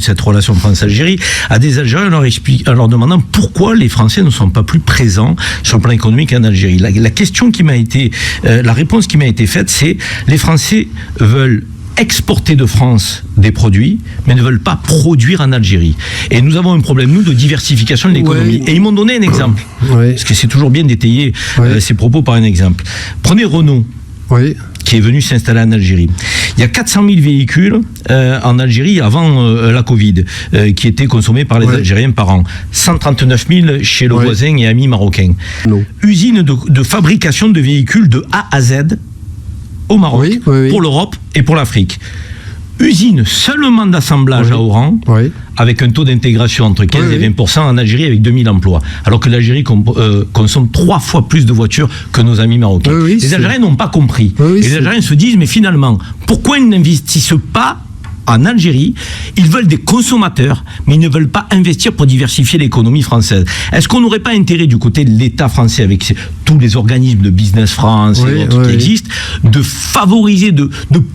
cette relation France-Algérie, à des Algériens en leur demandant pourquoi les Français ne sont pas plus présents sur le plan économique en Algérie. La question qui m'a été, la réponse qui m'a été faite, c'est les Français veulent exporter de France des produits, mais ne veulent pas produire en Algérie. Et nous avons un problème, nous, de diversification de l'économie. Et ils m'ont donné un exemple, parce que c'est toujours bien d'étayer ces propos par un exemple. Prenez Renault, qui est venu s'installer en Algérie. Il y a 400 000 véhicules en Algérie avant la Covid, qui étaient consommés par les Algériens par an. 139 000 chez le voisin et ami marocain. Usine de fabrication de véhicules de A à Z, au Maroc, pour l'Europe et pour l'Afrique. Usine seulement d'assemblage à Oran, avec un taux d'intégration entre 15 et 20% en Algérie, avec 2000 emplois. Alors que l'Algérie consomme 3 fois plus de voitures que nos amis marocains. Les Algériens n'ont pas compris. Les Algériens se disent, mais finalement, pourquoi ils n'investissent pas en Algérie? Ils veulent des consommateurs, mais ils ne veulent pas investir pour diversifier l'économie française. Est-ce qu'on n'aurait pas intérêt du côté de l'État français, avec tous les organismes de Business France et autres qui existent, de favoriser, de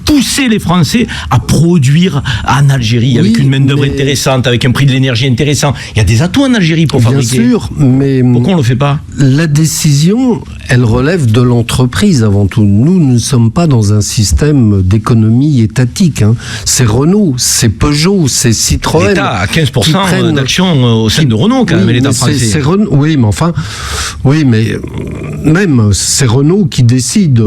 pousser les Français à produire en Algérie avec une main-d'œuvre intéressante, avec un prix de l'énergie intéressant? Il y a des atouts en Algérie pour fabriquer. Bien sûr, mais pourquoi on ne le fait pas? La décision, elle relève de l'entreprise avant tout. Nous ne sommes pas dans un système d'économie étatique. C'est Renault, c'est Peugeot, c'est Citroën. L'État a 15% d'actions au sein de Renault, quand même, l'État français. C'est Renault, mais enfin, même c'est Renault qui décide.